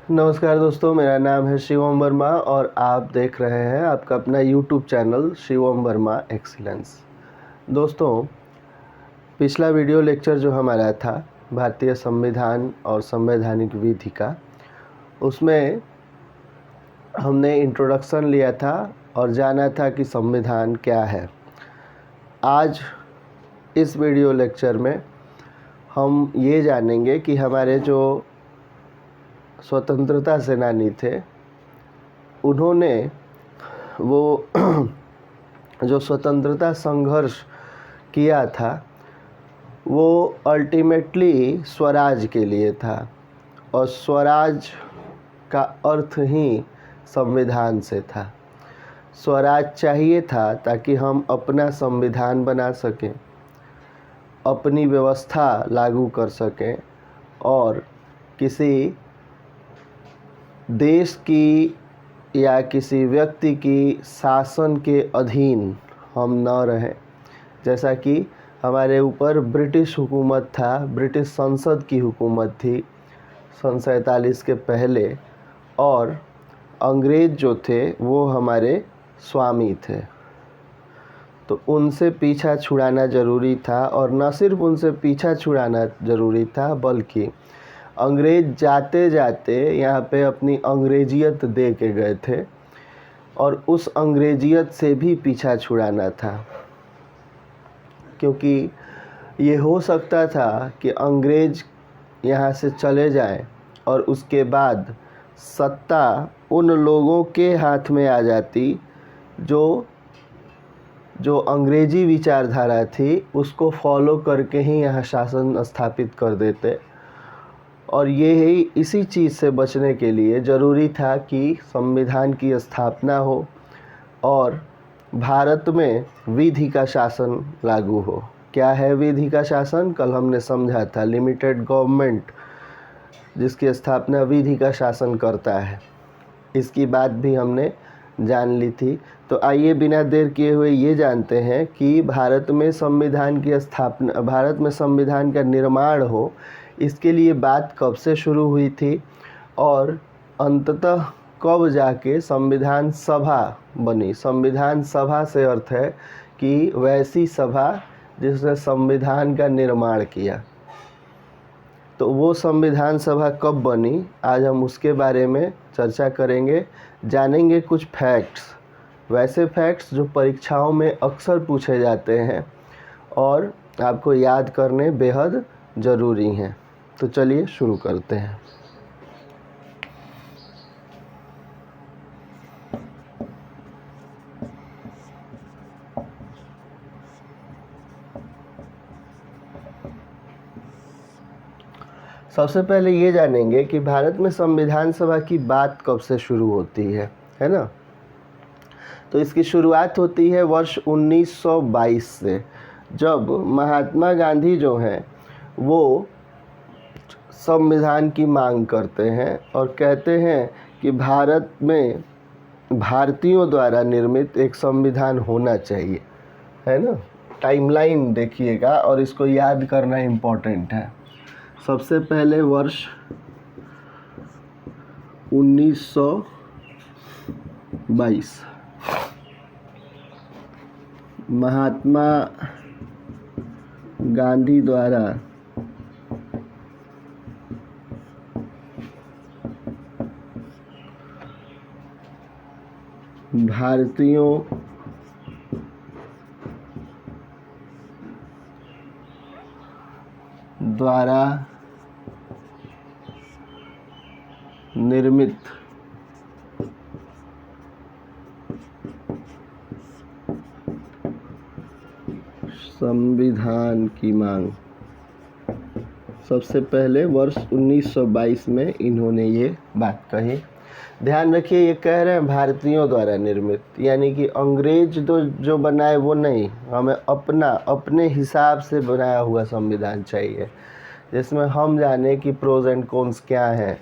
नमस्कार दोस्तों, मेरा नाम है शिवम वर्मा और आप देख रहे हैं आपका अपना YouTube channel Shivam Verma excellence. दोस्तों, पिछला वीडियो लेक्चर जो हमारा था भारतीय संविधान और संवैधानिक विधि का, उसमें हमने इंट्रोडक्शन लिया था और जाना था कि संविधान क्या है। आज इस वीडियो लेक्चर में हम ये जानेंगे कि हमारे जो स्वतंत्रता सेनानी थे, उन्होंने वो जो स्वतंत्रता संघर्ष किया था वो अल्टीमेटली स्वराज के लिए था और स्वराज का अर्थ ही संविधान से था। स्वराज चाहिए था ताकि हम अपना संविधान बना सकें, अपनी व्यवस्था लागू कर सकें और किसी देश की या किसी व्यक्ति की शासन के अधीन हम न रहें। जैसा कि हमारे ऊपर ब्रिटिश हुकूमत था, ब्रिटिश संसद की हुकूमत थी सन 47 के पहले, और अंग्रेज़ जो थे वो हमारे स्वामी थे। तो उनसे पीछा छुड़ाना ज़रूरी था, और न सिर्फ उनसे पीछा छुड़ाना ज़रूरी था बल्कि अंग्रेज़ जाते जाते यहाँ पे अपनी अंग्रेजियत दे के गए थे और उस अंग्रेजियत से भी पीछा छुड़ाना था, क्योंकि ये हो सकता था कि अंग्रेज़ यहाँ से चले जाएं और उसके बाद सत्ता उन लोगों के हाथ में आ जाती जो अंग्रेजी विचारधारा थी उसको फॉलो करके ही यहाँ शासन स्थापित कर देते। और ये ही इसी चीज़ से बचने के लिए ज़रूरी था कि संविधान की स्थापना हो और भारत में विधि का शासन लागू हो। क्या है विधि का शासन? कल हमने समझा था, लिमिटेड गवर्नमेंट जिसकी स्थापना विधि का शासन करता है, इसकी बात भी हमने जान ली थी। तो आइए बिना देर किए हुए ये जानते हैं कि भारत में संविधान की स्थापना, भारत में संविधान का निर्माण हो, इसके लिए बात कब से शुरू हुई थी और अंततः कब जाके संविधान सभा बनी। संविधान सभा से अर्थ है कि वैसी सभा जिसने संविधान का निर्माण किया। तो वो संविधान सभा कब बनी, आज हम उसके बारे में चर्चा करेंगे। जानेंगे कुछ फैक्ट्स, वैसे फैक्ट्स जो परीक्षाओं में अक्सर पूछे जाते हैं और आपको याद करने बेहद ज़रूरी हैं। तो चलिए शुरू करते हैं। सबसे पहले ये जानेंगे कि भारत में संविधान सभा की बात कब से शुरू होती है ना। तो इसकी शुरुआत होती है वर्ष 1922 से, जब महात्मा गांधी जो हैं वो संविधान की मांग करते हैं और कहते हैं कि भारत में भारतीयों द्वारा निर्मित एक संविधान होना चाहिए, है ना। टाइमलाइन देखिएगा और इसको याद करना इम्पोर्टेंट है। सबसे पहले वर्ष 1922 महात्मा गांधी द्वारा भारतीयों द्वारा निर्मित संविधान की मांग सबसे पहले वर्ष 1922 में इन्होंने ये बात कही। ध्यान रखिए, ये कह रहे हैं भारतीयों द्वारा निर्मित, यानी कि अंग्रेज जो बनाए वो नहीं, हमें अपने हिसाब से बनाया हुआ संविधान चाहिए, जिसमें हम जाने कि प्रोज एंड कॉन्स क्या हैं,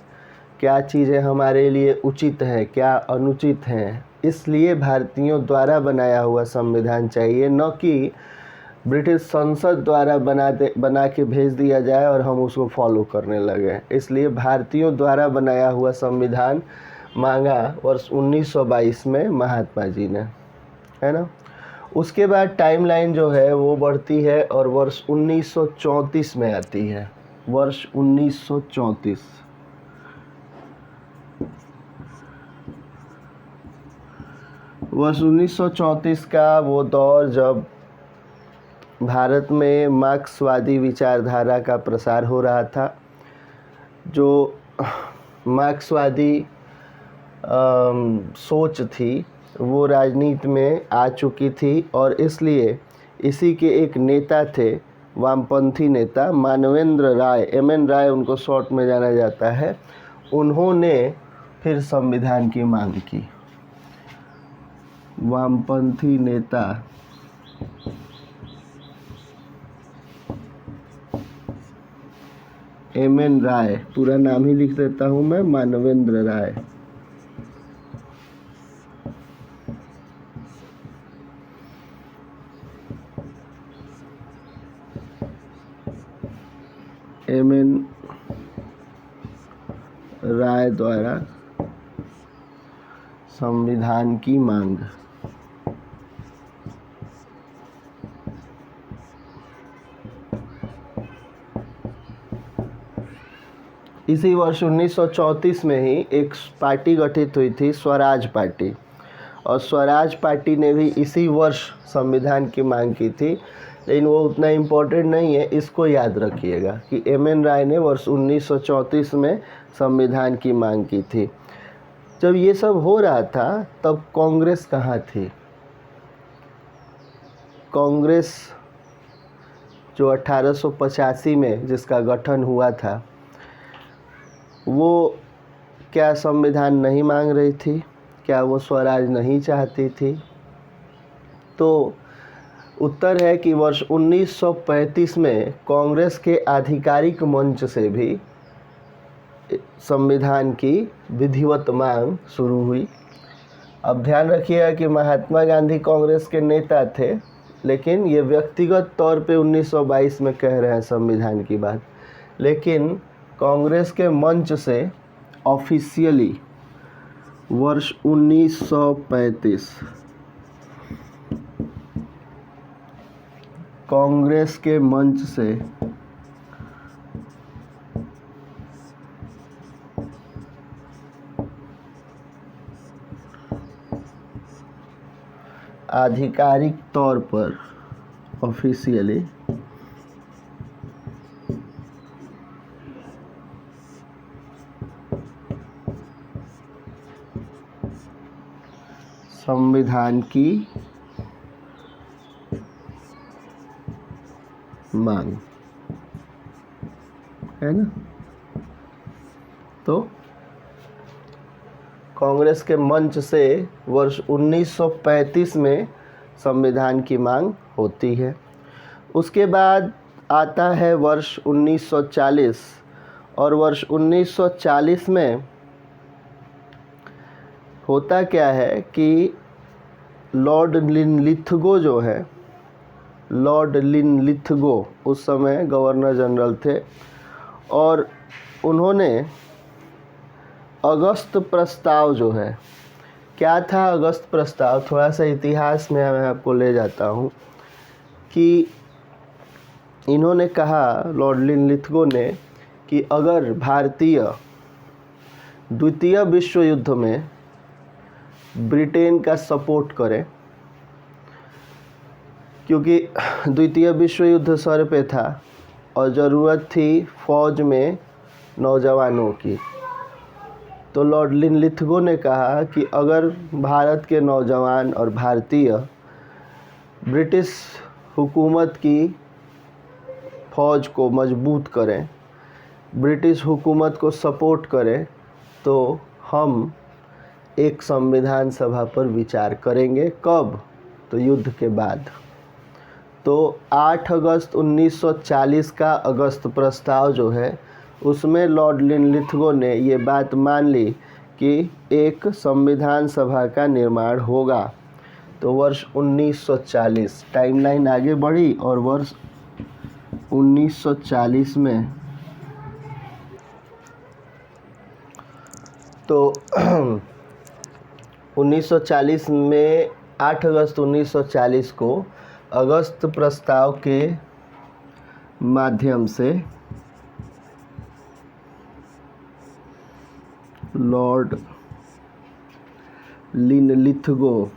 क्या चीज़ें हमारे लिए उचित है, क्या अनुचित हैं। इसलिए भारतीयों द्वारा बनाया हुआ संविधान चाहिए, न कि ब्रिटिश संसद द्वारा बना के भेज दिया जाए और हम उसको फॉलो करने लगे। इसलिए भारतीयों द्वारा बनाया हुआ संविधान मांगा वर्ष 1922 में महात्मा जी ने, है ना। उसके बाद टाइमलाइन जो है वो बढ़ती है और वर्ष 1934 में आती है। वर्ष 1934 का वो दौर जब भारत में मार्क्सवादी विचारधारा का प्रसार हो रहा था। जो मार्क्सवादी सोच थी वो राजनीति में आ चुकी थी और इसलिए इसी के एक नेता थे, वामपंथी नेता मानवेंद्र राय, MN राय उनको शॉर्ट में जाना जाता है। उन्होंने फिर संविधान की मांग की। वामपंथी नेता MN राय, पूरा नाम ही लिख देता हूँ मैं, मानवेंद्र राय। MN राय द्वारा संविधान की मांग। इसी वर्ष 1934 में ही एक पार्टी गठित हुई थी, स्वराज पार्टी, और स्वराज पार्टी ने भी इसी वर्ष संविधान की मांग की थी। लेकिन वो उतना इम्पोर्टेंट नहीं है, इसको याद रखिएगा कि MN राय ने वर्ष 1934 में संविधान की मांग की थी। जब ये सब हो रहा था तब कांग्रेस कहाँ थी? कांग्रेस जो 1885 में जिसका गठन हुआ था, वो क्या संविधान नहीं मांग रही थी? क्या वो स्वराज नहीं चाहती थी? तो उत्तर है कि वर्ष 1935 में कांग्रेस के आधिकारिक मंच से भी संविधान की विधिवत मांग शुरू हुई। अब ध्यान रखिएगा कि महात्मा गांधी कांग्रेस के नेता थे, लेकिन ये व्यक्तिगत तौर पे 1922 में कह रहे हैं संविधान की बात। लेकिन कांग्रेस के मंच से ऑफिशियली वर्ष 1935 कांग्रेस के मंच से आधिकारिक तौर पर ऑफिशियली संविधान की मांग, है ना। तो कांग्रेस के मंच से वर्ष 1935 में संविधान की मांग होती है। उसके बाद आता है वर्ष 1940 और वर्ष 1940 में होता क्या है कि लॉर्ड लिनलिथगो जो है, लॉर्ड लिनलिथगो उस समय गवर्नर जनरल थे और उन्होंने अगस्त प्रस्ताव जो है, क्या था अगस्त प्रस्ताव, थोड़ा सा इतिहास में मैं आपको ले जाता हूँ कि इन्होंने कहा, लॉर्ड लिनलिथगो ने, कि अगर भारतीय द्वितीय विश्व युद्ध में ब्रिटेन का सपोर्ट करें, क्योंकि द्वितीय विश्व युद्ध सर पे था और ज़रूरत थी फौज में नौजवानों की, तो लॉर्ड लिनलिथगो ने कहा कि अगर भारत के नौजवान और भारतीय ब्रिटिश हुकूमत की फ़ौज को मजबूत करें, ब्रिटिश हुकूमत को सपोर्ट करें, तो हम एक संविधान सभा पर विचार करेंगे। कब? तो युद्ध के बाद। तो 8 अगस्त 1940 का अगस्त प्रस्ताव जो है, उसमें लॉर्ड लिनलिथगो ने ये बात मान ली कि एक संविधान सभा का निर्माण होगा। तो वर्ष 1940 टाइमलाइन आगे बढ़ी और वर्ष 1940 में तो 1940 में 8 अगस्त 1940 को अगस्त प्रस्ताव के माध्यम से लॉर्ड लिनलिथगो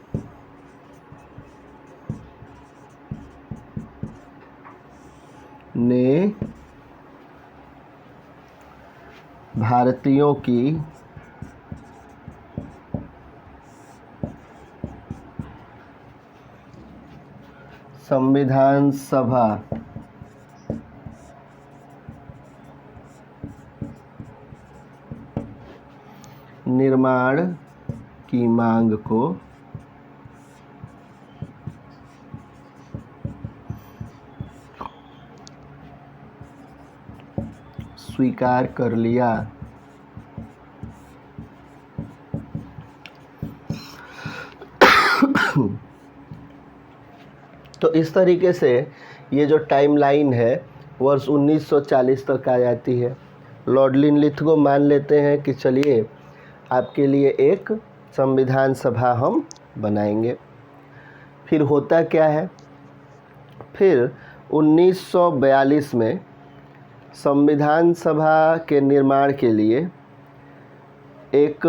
ने भारतीयों की संविधान सभा निर्माण की मांग को स्वीकार कर लिया। तो इस तरीके से ये जो टाइमलाइन है वर्ष 1940 तक आ जाती है। लॉर्ड लिनलिथगो मान लेते हैं कि चलिए आपके लिए एक संविधान सभा हम बनाएंगे। फिर होता क्या है, फिर 1942 में संविधान सभा के निर्माण के लिए एक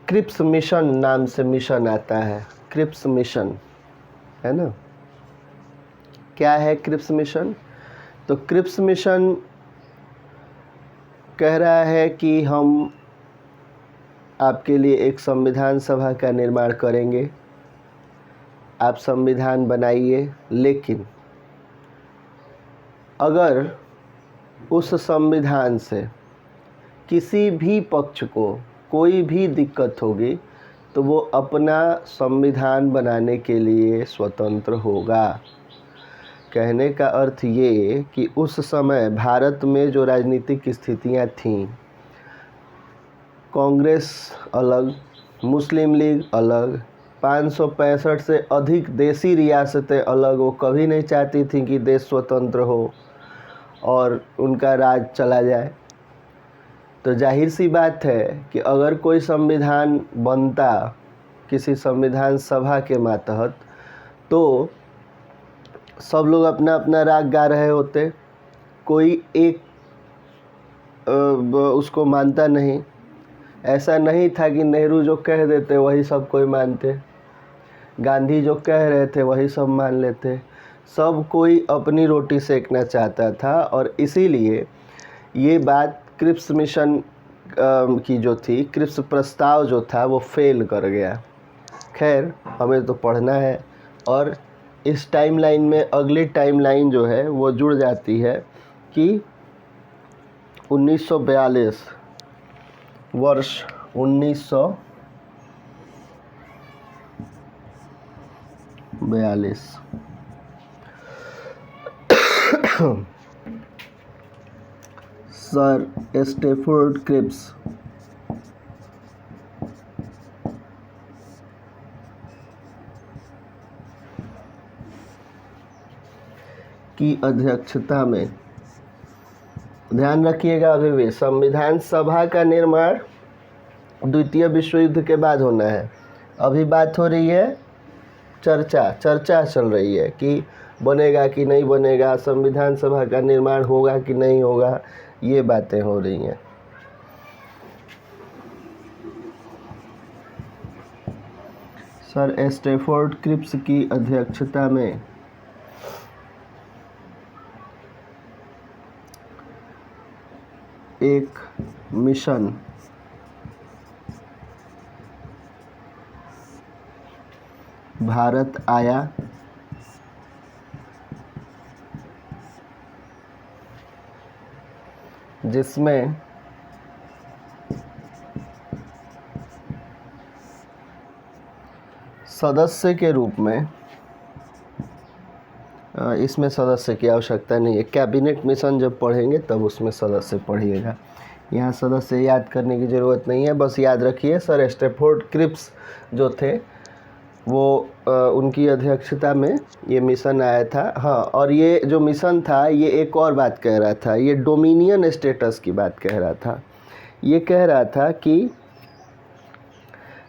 क्रिप्स मिशन नाम से मिशन आता है। क्रिप्स मिशन है ना, क्या है क्रिप्स मिशन? तो क्रिप्स मिशन कह रहा है कि हम आपके लिए एक संविधान सभा का निर्माण करेंगे, आप संविधान बनाइए, लेकिन अगर उस संविधान से किसी भी पक्ष को कोई भी दिक्कत होगी तो वो अपना संविधान बनाने के लिए स्वतंत्र होगा। कहने का अर्थ ये कि उस समय भारत में जो राजनीतिक स्थितियां थीं, कांग्रेस अलग, मुस्लिम लीग अलग, 565 से अधिक देसी रियासतें अलग, वो कभी नहीं चाहती थी कि देश स्वतंत्र हो और उनका राज चला जाए। तो जाहिर सी बात है कि अगर कोई संविधान बनता किसी संविधान सभा के मातहत तो सब लोग अपना अपना राग गा रहे होते, कोई एक उसको मानता नहीं। ऐसा नहीं था कि नेहरू जो कह देते वही सब कोई मानते, गांधी जो कह रहे थे वही सब मान लेते। सब कोई अपनी रोटी सेकना चाहता था और इसीलिए ये बात क्रिप्स मिशन की जो थी, क्रिप्स प्रस्ताव जो था वो फेल कर गया। खैर हमें तो पढ़ना है और इस टाइमलाइन में अगली टाइमलाइन जो है वो जुड़ जाती है कि 1942 वर्ष 1942 सर स्टैफोर्ड क्रिप्स की अध्यक्षता में, ध्यान रखिएगा अभी भी संविधान सभा का निर्माण द्वितीय विश्व युद्ध के बाद होना है। अभी बात हो रही है, चर्चा चल रही है कि बनेगा कि नहीं बनेगा, संविधान सभा का निर्माण होगा कि नहीं होगा, ये बातें हो रही हैं। सर स्टैफोर्ड क्रिप्स की अध्यक्षता में एक मिशन भारत आया, जिसमें सदस्य के रूप में, इसमें सदस्य की आवश्यकता नहीं है, कैबिनेट मिशन जब पढ़ेंगे तब उसमें सदस्य पढ़िएगा, यहाँ सदस्य याद करने की ज़रूरत नहीं है। बस याद रखिए सर स्टैफोर्ड क्रिप्स जो थे वो उनकी अध्यक्षता में ये मिशन आया था। हाँ, और ये जो मिशन था ये एक और बात कह रहा था, ये डोमिनियन स्टेटस की बात कह रहा था। ये कह रहा था कि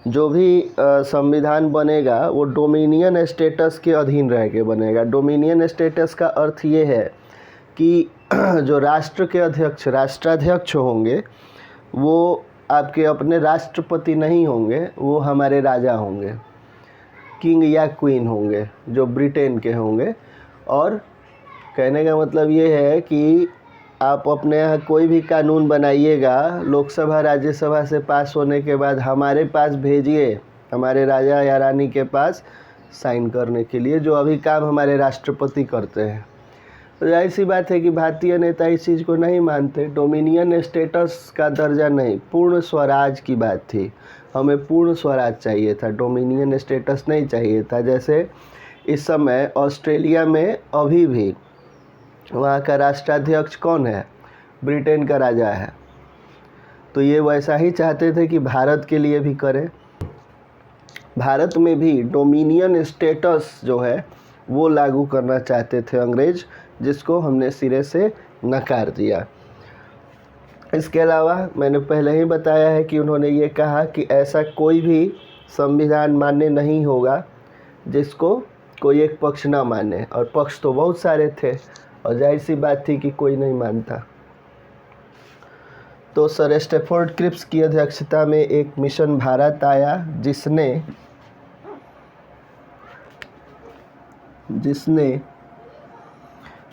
जो भी संविधान बनेगा वो डोमिनियन स्टेटस के अधीन रह के बनेगा। डोमिनियन स्टेटस का अर्थ ये है कि जो राष्ट्र के अध्यक्ष, राष्ट्राध्यक्ष होंगे, वो आपके अपने राष्ट्रपति नहीं होंगे, वो हमारे राजा होंगे, किंग या क्वीन होंगे, जो ब्रिटेन के होंगे। और कहने का मतलब ये है कि आप अपने यहाँ कोई भी कानून बनाइएगा, लोकसभा राज्यसभा से पास होने के बाद हमारे पास भेजिए, हमारे राजा या रानी के पास साइन करने के लिए, जो अभी काम हमारे राष्ट्रपति करते हैं। तो जाहिर सी बात है कि भारतीय नेता इस चीज़ को नहीं मानते। डोमिनियन स्टेटस का दर्जा नहीं, पूर्ण स्वराज की बात थी। हमें पूर्ण स्वराज चाहिए था, डोमिनियन स्टेटस नहीं चाहिए था। जैसे इस समय ऑस्ट्रेलिया में अभी भी वहाँ का राष्ट्राध्यक्ष कौन है? ब्रिटेन का राजा है। तो ये वैसा ही चाहते थे कि भारत के लिए भी करें। भारत में भी डोमिनियन स्टेटस जो है वो लागू करना चाहते थे अंग्रेज, जिसको हमने सिरे से नकार दिया। इसके अलावा मैंने पहले ही बताया है कि उन्होंने ये कहा कि ऐसा कोई भी संविधान मान्य नहीं होगा जिसको कोई एक पक्ष ना माने, और पक्ष तो बहुत सारे थे और जाहिर सी बात थी कि कोई नहीं मानता। तो सर स्टैफोर्ड क्रिप्स की अध्यक्षता में एक मिशन भारत आया, जिसने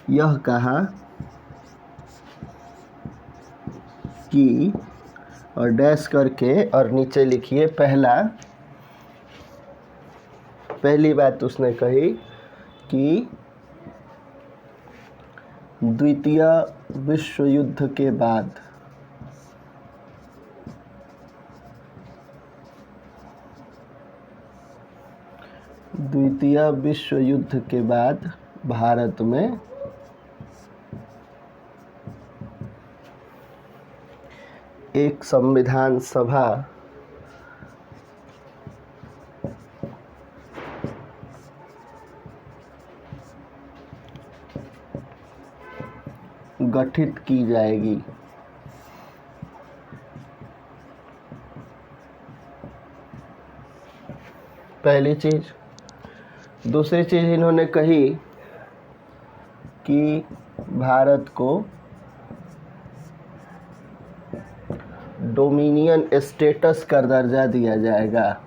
यह कहा कि, और डैश करके और नीचे लिखिए पहली बात उसने कही कि द्वितीय विश्व युद्ध के बाद भारत में एक संविधान सभा गठित की जाएगी। पहली चीज। दूसरी चीज इन्होंने कही कि भारत को डोमिनियन स्टेटस का दर्जा दिया जाएगा।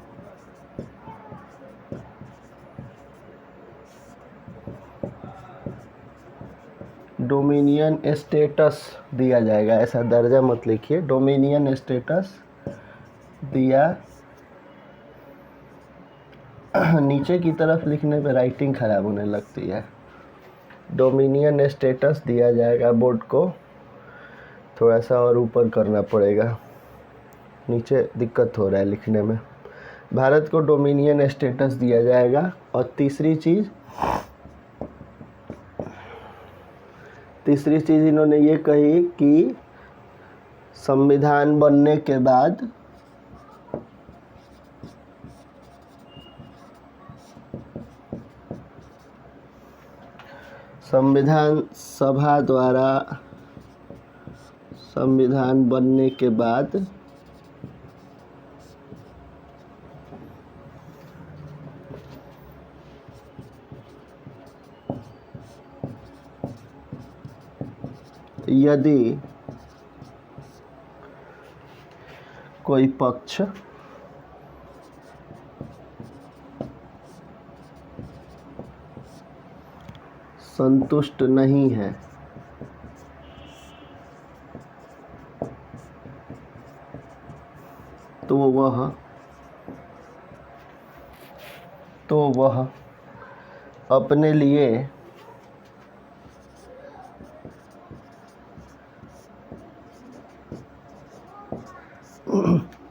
डोमिनियन स्टेटस दिया जाएगा, ऐसा दर्जा मत लिखिए, डोमिनियन स्टेटस दिया। नीचे की तरफ लिखने पे राइटिंग खराब होने लगती है। डोमिनियन स्टेटस दिया जाएगा, बोर्ड को थोड़ा सा और ऊपर करना पड़ेगा, नीचे दिक्कत हो रहा है लिखने में। भारत को डोमिनियन स्टेटस दिया जाएगा। और तीसरी चीज़ इन्होंने ये कही कि संविधान बनने के बाद संविधान सभा द्वारा संविधान बनने के बाद यदि कोई पक्ष संतुष्ट नहीं है तो वह अपने लिए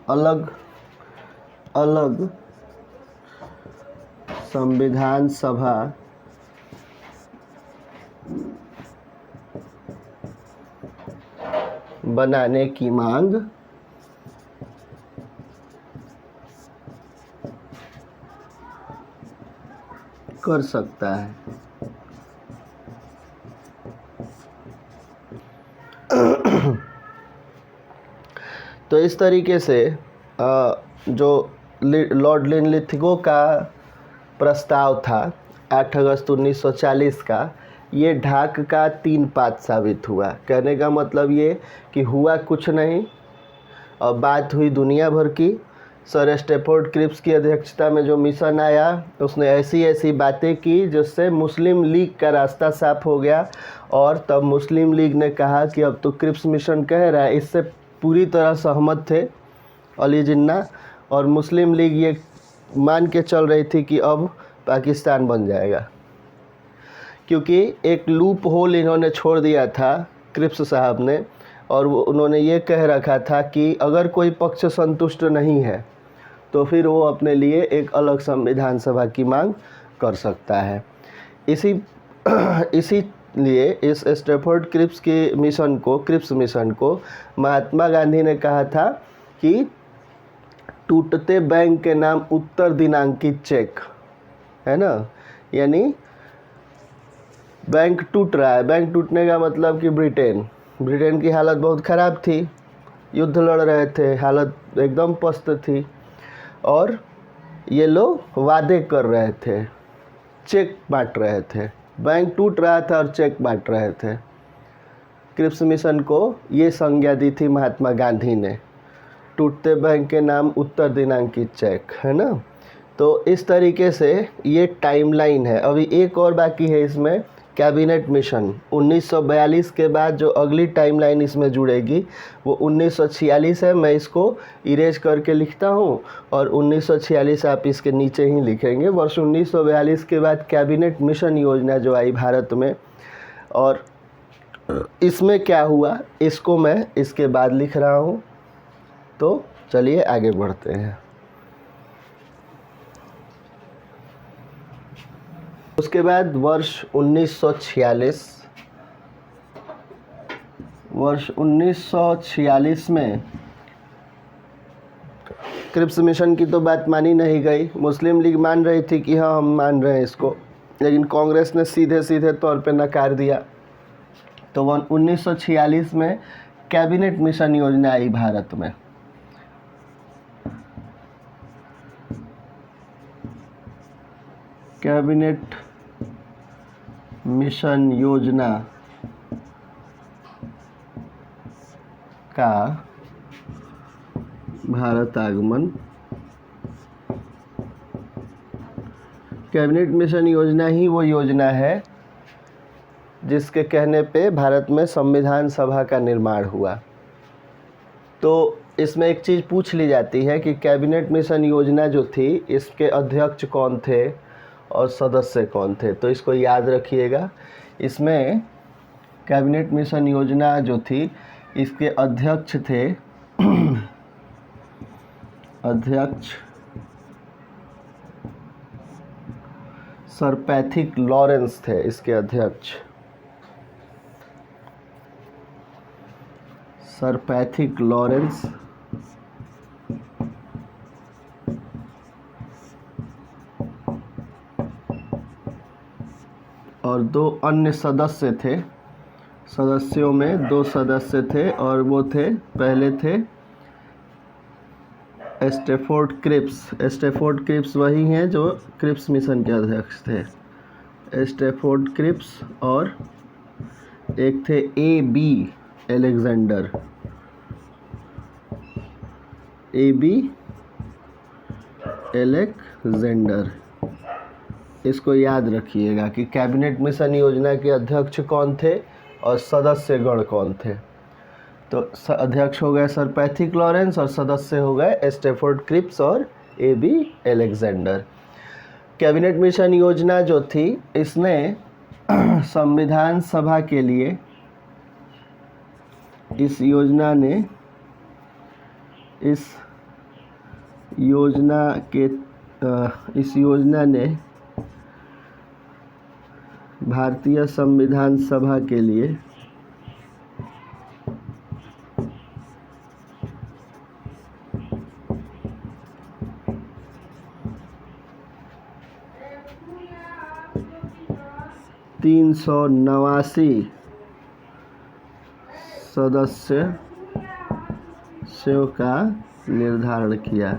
अलग अलग संविधान सभा बनाने की मांग कर सकता है। तो इस तरीके से जो लॉर्ड लिनलिथगो का प्रस्ताव था 8 अगस्त 1940 का, ये ढाक का 3 पात साबित हुआ। कहने का मतलब ये कि हुआ कुछ नहीं और बात हुई दुनिया भर की। सर स्टैफोर्ड क्रिप्स की अध्यक्षता में जो मिशन आया उसने ऐसी ऐसी बातें की जिससे मुस्लिम लीग का रास्ता साफ हो गया। और तब मुस्लिम लीग ने कहा कि अब तो क्रिप्स मिशन कह रहा है, इससे पूरी तरह सहमत थे अली जिन्ना। और मुस्लिम लीग ये मान के चल रही थी कि अब पाकिस्तान बन जाएगा, क्योंकि एक लूप होल इन्होंने छोड़ दिया था क्रिप्स साहब ने। और वो उन्होंने ये कह रखा था कि अगर कोई पक्ष संतुष्ट नहीं है तो फिर वो अपने लिए एक अलग संविधान सभा की मांग कर सकता है। इसीलिए इस स्टैफोर्ड क्रिप्स मिशन को महात्मा गांधी ने कहा था कि टूटते बैंक के नाम उत्तर दिनांकित चेक, है ना। यानी बैंक टूट रहा है। बैंक टूटने का मतलब कि ब्रिटेन की हालत बहुत ख़राब थी, युद्ध लड़ रहे थे, हालत एकदम पस्त थी और ये लोग वादे कर रहे थे, चेक बांट रहे थे। बैंक टूट रहा था और चेक बांट रहे थे। क्रिप्स मिशन को ये संज्ञा दी थी महात्मा गांधी ने, टूटते बैंक के नाम उत्तर दिनांकित चेक, है ना। तो इस तरीके से ये टाइमलाइन है। अभी एक और बाकी है इसमें, कैबिनेट मिशन। 1942 के बाद जो अगली टाइमलाइन इसमें जुड़ेगी वो 1946 है। मैं इसको इरेज करके लिखता हूँ और 1946 आप इसके नीचे ही लिखेंगे। वर्ष 1942 के बाद कैबिनेट मिशन योजना जो आई भारत में, और इसमें क्या हुआ इसको मैं इसके बाद लिख रहा हूँ। तो चलिए आगे बढ़ते हैं। उसके बाद वर्ष 1946 में क्रिप्स मिशन की तो बात मानी नहीं गई। मुस्लिम लीग मान रही थी कि हाँ हम मान रहे हैं इसको, लेकिन कांग्रेस ने सीधे सीधे तौर पे नकार दिया। तो 1946 में कैबिनेट मिशन योजना आई भारत में। कैबिनेट मिशन योजना का भारत आगमन। कैबिनेट मिशन योजना ही वो योजना है जिसके कहने पे भारत में संविधान सभा का निर्माण हुआ। तो इसमें एक चीज़ पूछ ली जाती है कि कैबिनेट मिशन योजना जो थी इसके अध्यक्ष कौन थे और सदस्य कौन थे। तो इसको याद रखिएगा। इसमें कैबिनेट मिशन योजना जो थी इसके अध्यक्ष थे अध्यक्ष सर पैथिक लॉरेंस थे इसके अध्यक्ष। सर पैथिक लॉरेंस और 2 अन्य सदस्य थे। सदस्यों में 2 सदस्य थे और वो थे, पहले थे स्टैफोर्ड क्रिप्स वही हैं जो क्रिप्स मिशन के अध्यक्ष थे। स्टैफोर्ड क्रिप्स और एक थे A.B. एलेक्जेंडर। A.B. एलेक्जेंडर। इसको याद रखिएगा कि कैबिनेट मिशन योजना के अध्यक्ष कौन थे और सदस्यगण कौन थे। तो अध्यक्ष हो गए सर पैथिक लॉरेंस और सदस्य हो गए स्टैफोर्ड क्रिप्स और A.B. एलेक्जेंडर। कैबिनेट मिशन योजना जो थी इसने संविधान सभा के लिए, इस योजना ने भारतीय संविधान सभा के लिए 389 सदस्यों का निर्धारण किया।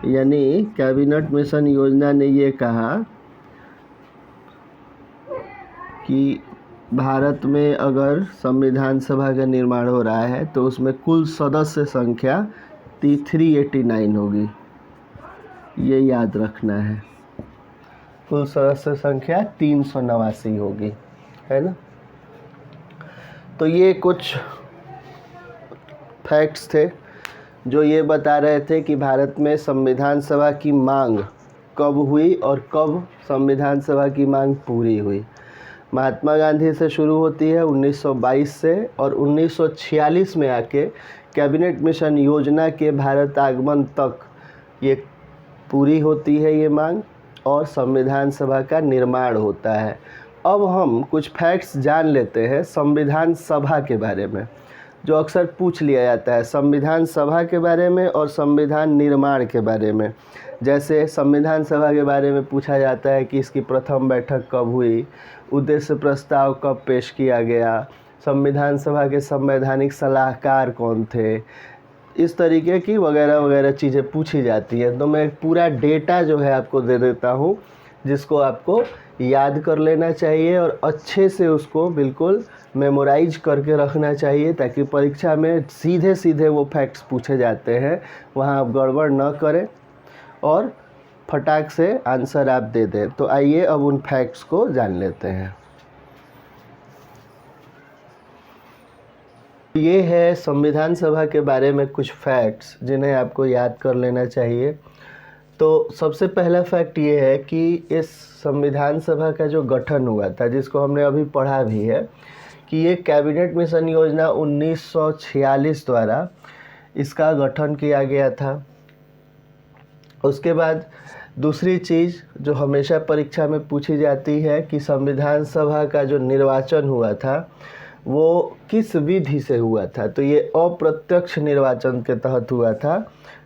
यानी कैबिनेट मिशन योजना ने ये कहा कि भारत में अगर संविधान सभा का निर्माण हो रहा है तो उसमें कुल सदस्य संख्या 389 होगी, ये याद रखना है। कुल सदस्य संख्या 389 होगी, है ना। तो ये कुछ फैक्ट्स थे जो ये बता रहे थे कि भारत में संविधान सभा की मांग कब हुई और कब संविधान सभा की मांग पूरी हुई। महात्मा गांधी से शुरू होती है 1922 से, और 1946 में आके कैबिनेट मिशन योजना के भारत आगमन तक ये पूरी होती है ये मांग, और संविधान सभा का निर्माण होता है। अब हम कुछ फैक्ट्स जान लेते हैं संविधान सभा के बारे में, जो अक्सर पूछ लिया जाता है संविधान सभा के बारे में और संविधान निर्माण के बारे में। जैसे संविधान सभा के बारे में पूछा जाता है कि इसकी प्रथम बैठक कब हुई, उद्देश्य प्रस्ताव कब पेश किया गया, संविधान सभा के संवैधानिक सलाहकार कौन थे, इस तरीके की वगैरह वगैरह चीज़ें पूछी जाती हैं। तो मैं पूरा डेटा जो है आपको दे देता हूँ, जिसको आपको याद कर लेना चाहिए और अच्छे से उसको बिल्कुल मेमोराइज करके रखना चाहिए, ताकि परीक्षा में सीधे सीधे वो फैक्ट्स पूछे जाते हैं, वहाँ आप गड़बड़ न करें और फटाक से आंसर आप दे दें। तो आइए अब उन फैक्ट्स को जान लेते हैं। ये है संविधान सभा के बारे में कुछ फैक्ट्स जिन्हें आपको याद कर लेना चाहिए। तो सबसे पहला फैक्ट ये है कि इस संविधान सभा का जो गठन हुआ था, जिसको हमने अभी पढ़ा भी है, कि ये कैबिनेट मिशन योजना 1946 द्वारा इसका गठन किया गया था। उसके बाद दूसरी चीज़ जो हमेशा परीक्षा में पूछी जाती है कि संविधान सभा का जो निर्वाचन हुआ था वो किस विधि से हुआ था। तो ये अप्रत्यक्ष निर्वाचन के तहत हुआ था।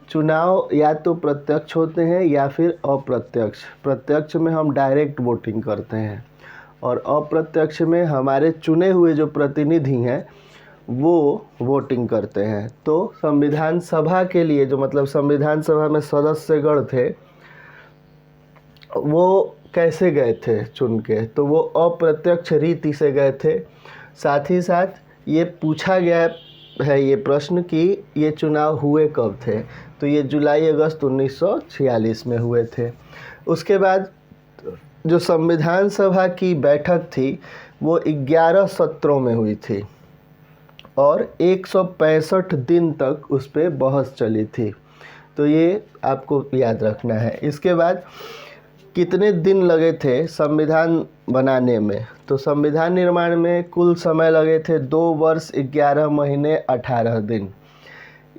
चुनाव या तो प्रत्यक्ष होते हैं या फिर अप्रत्यक्ष। प्रत्यक्ष में हम डायरेक्ट वोटिंग करते हैं और अप्रत्यक्ष में हमारे चुने हुए जो प्रतिनिधि हैं वो वोटिंग करते हैं। तो संविधान सभा के लिए जो मतलब संविधान सभा में सदस्यगण थे वो कैसे गए थे चुन के, तो वो अप्रत्यक्ष रीति से गए थे। साथ ही साथ ये पूछा गया है ये प्रश्न कि ये चुनाव हुए कब थे, तो ये जुलाई अगस्त 1946 में हुए थे। उसके बाद जो संविधान सभा की बैठक थी वो 11 सत्रों में हुई थी और 165 दिन तक उस पर बहस चली थी। तो ये आपको याद रखना है। इसके बाद कितने दिन लगे थे संविधान बनाने में, तो संविधान निर्माण में कुल समय लगे थे 2 वर्ष 11 महीने 18 दिन।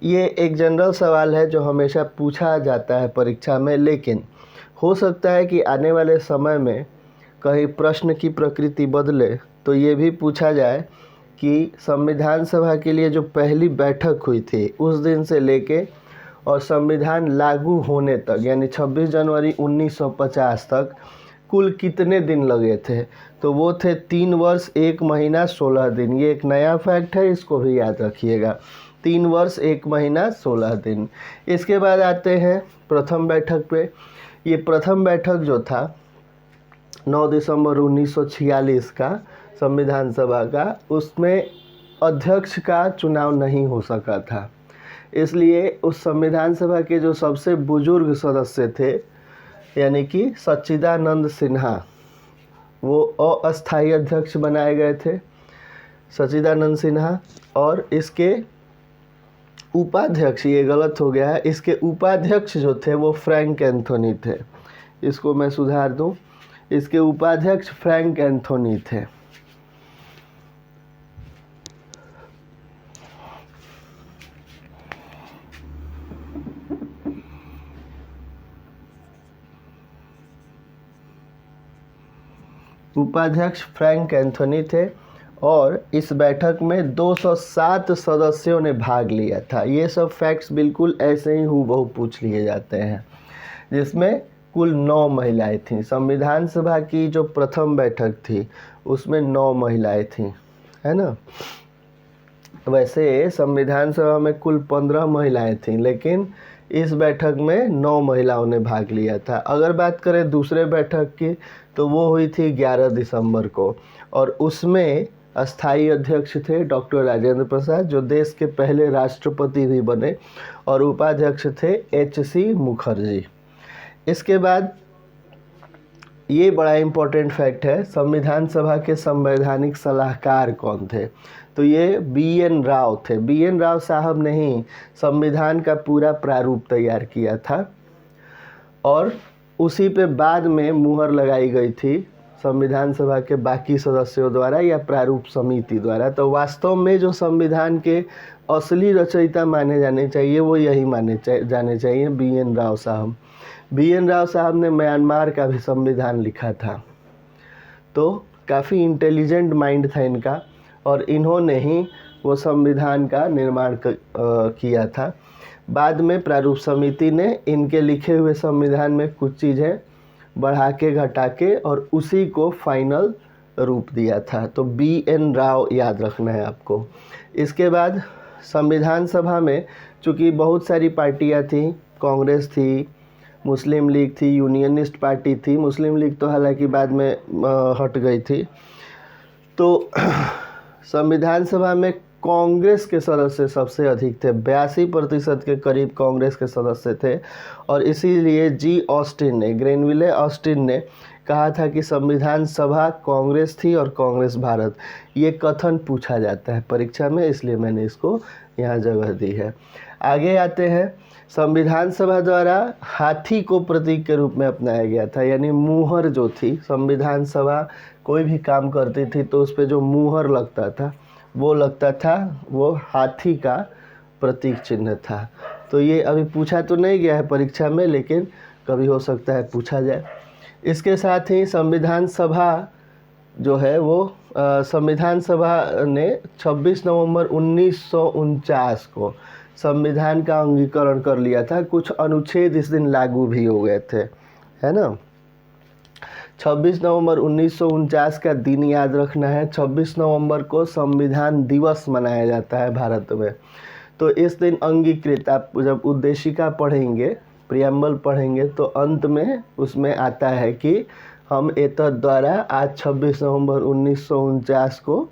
ये एक जनरल सवाल है जो हमेशा पूछा जाता है परीक्षा में, लेकिन हो सकता है कि आने वाले समय में कहीं प्रश्न की प्रकृति बदले तो ये भी पूछा जाए कि संविधान सभा के लिए जो पहली बैठक हुई थी उस दिन से लेके और संविधान लागू होने तक यानी 26 जनवरी 1950 तक कुल कितने दिन लगे थे, तो वो थे 3 वर्ष 1 महीना 16 दिन। ये एक नया फैक्ट है, इसको भी याद रखिएगा। 3 वर्ष 1 महीना 16 दिन। इसके बाद आते हैं प्रथम बैठक पे। ये प्रथम बैठक जो था 9 दिसंबर 1946 का संविधान सभा का, उसमें अध्यक्ष का चुनाव नहीं हो सका था। इसलिए उस संविधान सभा के जो सबसे बुजुर्ग सदस्य थे यानी कि सच्चिदानंद सिन्हा, वो अस्थायी अध्यक्ष बनाए गए थे, सच्चिदानंद सिन्हा। और इसके उपाध्यक्ष, ये गलत हो गया है, इसके उपाध्यक्ष जो थे वो फ्रैंक एंथोनी थे। इसको मैं सुधार दूं, इसके उपाध्यक्ष फ्रैंक एंथोनी थे। उपाध्यक्ष फ्रैंक एंथोनी थे और इस बैठक में 207 सदस्यों ने भाग लिया था। ये सब फैक्ट्स बिल्कुल ऐसे ही हूबहू पूछ लिए जाते हैं, जिसमें कुल 9 महिलाएं थीं। संविधान सभा की जो प्रथम बैठक थी उसमें 9 महिलाएं थीं, है ना। वैसे संविधान सभा में कुल 15 महिलाएं थीं, लेकिन इस बैठक में 9 महिलाओं ने भाग लिया था। अगर बात करें दूसरे बैठक की तो वो हुई थी 11 दिसंबर को, और उसमें अस्थाई अध्यक्ष थे डॉक्टर राजेंद्र प्रसाद, जो देश के पहले राष्ट्रपति भी बने, और उपाध्यक्ष थे H.C. मुखर्जी। इसके बाद ये बड़ा इम्पोर्टेंट फैक्ट है, संविधान सभा के संवैधानिक सलाहकार कौन थे? तो ये B.N. राव थे। B.N. राव साहब ने ही संविधान का पूरा प्रारूप तैयार किया था, और उसी पे बाद में मुहर लगाई गई थी संविधान सभा के बाकी सदस्यों द्वारा या प्रारूप समिति द्वारा। तो वास्तव में जो संविधान के असली रचयिता माने जाने चाहिए वो यही जाने चाहिए, B.N. राव साहब। B.N. राव साहब ने म्यांमार का भी संविधान लिखा था, तो काफ़ी इंटेलिजेंट माइंड था इनका, और इन्होंने ही वो संविधान का निर्माण किया था। बाद में प्रारूप समिति ने इनके लिखे हुए संविधान में कुछ चीज़ें बढ़ा के घटा के और उसी को फाइनल रूप दिया था। तो B.N. राव याद रखना है आपको। इसके बाद संविधान सभा में चूँकि बहुत सारी पार्टियां थीं, कांग्रेस थी, मुस्लिम लीग थी, यूनियनिस्ट पार्टी थी। मुस्लिम लीग तो हालांकि बाद में हट गई थी। तो संविधान सभा में कांग्रेस के सदस्य सबसे अधिक थे, 82% के करीब कांग्रेस के सदस्य थे, और इसीलिए ग्रेनविले ऑस्टिन ने कहा था कि संविधान सभा कांग्रेस थी और कांग्रेस भारत। ये कथन पूछा जाता है परीक्षा में, इसलिए मैंने इसको यहाँ जगह दी है। आगे आते हैं, संविधान सभा द्वारा हाथी को प्रतीक के रूप में अपनाया गया था, यानी मुहर जो थी, संविधान सभा कोई भी काम करती थी तो उस पर जो मुहर लगता था वो हाथी का प्रतीक चिन्ह था। तो ये अभी पूछा तो नहीं गया है परीक्षा में, लेकिन कभी हो सकता है पूछा जाए। इसके साथ ही संविधान सभा जो है वो संविधान सभा ने 26 नवंबर 1949 को संविधान का अंगीकरण कर लिया था। कुछ अनुच्छेद इस दिन लागू भी हो गए थे, है ना। 26 नवंबर 1949 का दिन याद रखना है। 26 नवंबर को संविधान दिवस मनाया जाता है भारत में। तो इस दिन अंगीकृत, आप जब उद्देशिका पढ़ेंगे, प्रियम्बल पढ़ेंगे, तो अंत में उसमें आता है कि हम एतद द्वारा आज 26 नवंबर 1949 को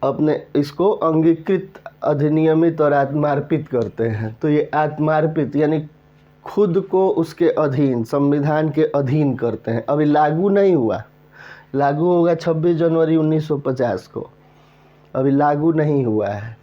अपने इसको अंगीकृत, अधिनियमित और आत्मार्पित करते हैं। तो ये आत्मार्पित यानी खुद को उसके अधीन, संविधान के अधीन करते हैं। अभी लागू नहीं हुआ, लागू होगा 26 जनवरी 1950 को, अभी लागू नहीं हुआ है।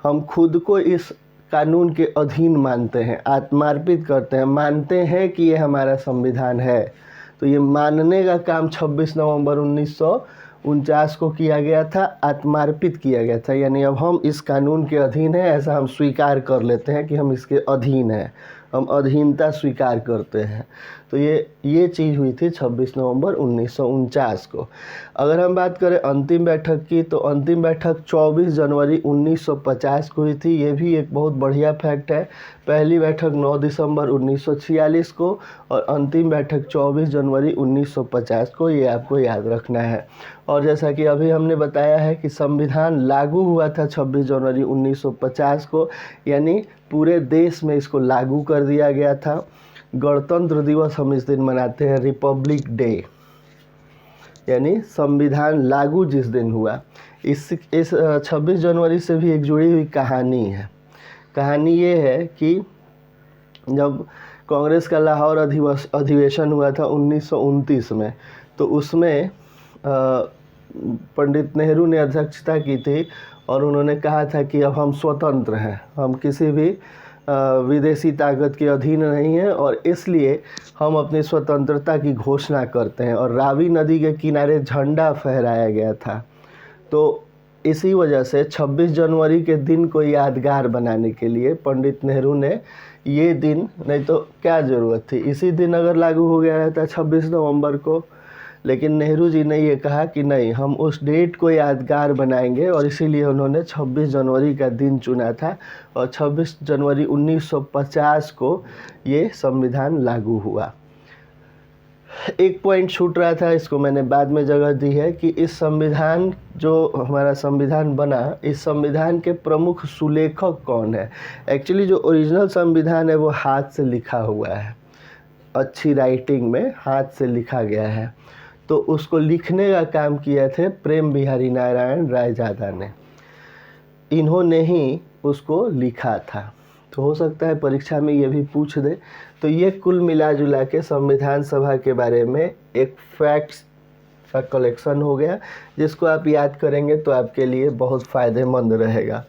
हम खुद को इस कानून के अधीन मानते हैं, आत्मार्पित करते हैं, मानते हैं कि ये हमारा संविधान है। तो ये मानने का काम 26 नवंबर 1949 को किया गया था, आत्मार्पित किया गया था। यानी अब हम इस कानून के अधीन हैं, ऐसा हम स्वीकार कर लेते हैं कि हम इसके अधीन हैं, हम अधीनता स्वीकार करते हैं। तो ये चीज़ हुई थी 26 नवंबर 1949 को। अगर हम बात करें अंतिम बैठक की, तो अंतिम बैठक 24 जनवरी 1950 को हुई थी। ये भी एक बहुत बढ़िया फैक्ट है। पहली बैठक 9 दिसंबर 1946 को और अंतिम बैठक 24 जनवरी 1950 को, ये आपको याद रखना है। और जैसा कि अभी हमने बताया है कि संविधान लागू हुआ था 26 जनवरी 1950 को, यानी पूरे देश में इसको लागू कर दिया गया था। गणतंत्र दिवस हम इस दिन मनाते हैं, रिपब्लिक डे, यानी संविधान लागू जिस दिन हुआ। इस 26 जनवरी से भी एक जुड़ी हुई कहानी है। कहानी ये है कि जब कांग्रेस का लाहौर अधिवेशन हुआ था 1929 में, तो उसमें पंडित नेहरू ने अध्यक्षता की थी और उन्होंने कहा था कि अब हम स्वतंत्र हैं, हम किसी भी विदेशी ताकत के अधीन नहीं हैं, और इसलिए हम अपनी स्वतंत्रता की घोषणा करते हैं। और रावी नदी के किनारे झंडा फहराया गया था। तो इसी वजह से 26 जनवरी के दिन को यादगार बनाने के लिए पंडित नेहरू ने ये दिन, नहीं तो क्या ज़रूरत थी, इसी दिन अगर लागू हो गया रहता 26 नवंबर को, लेकिन नेहरू जी ने ये कहा कि नहीं, हम उस डेट को यादगार बनाएंगे, और इसीलिए उन्होंने 26 जनवरी का दिन चुना था। और 26 जनवरी 1950 को ये संविधान लागू हुआ। एक पॉइंट छूट रहा था, इसको मैंने बाद में जगह दी है कि इस संविधान, जो हमारा संविधान बना, इस संविधान के प्रमुख सुलेखक कौन है। एक्चुअली जो ओरिजिनल संविधान है वो हाथ से लिखा हुआ है, अच्छी राइटिंग में हाथ से लिखा गया है। तो उसको लिखने का काम किए थे प्रेम बिहारी नारायण रायजादा ने, इन्होंने ही उसको लिखा था। तो हो सकता है परीक्षा में ये भी पूछ दे। तो ये कुल मिला जुला के संविधान सभा के बारे में एक फैक्ट्स का कलेक्शन हो गया, जिसको आप याद करेंगे तो आपके लिए बहुत फ़ायदेमंद रहेगा।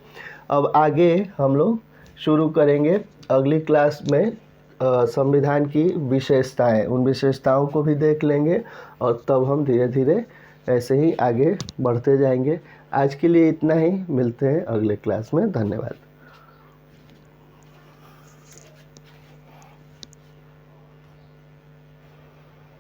अब आगे हम लोग शुरू करेंगे अगली क्लास में संविधान की विशेषताएं, उन विशेषताओं को भी देख लेंगे और तब हम धीरे धीरे ऐसे ही आगे बढ़ते जाएंगे। आज के लिए इतना ही, मिलते हैं अगले क्लास में। धन्यवाद।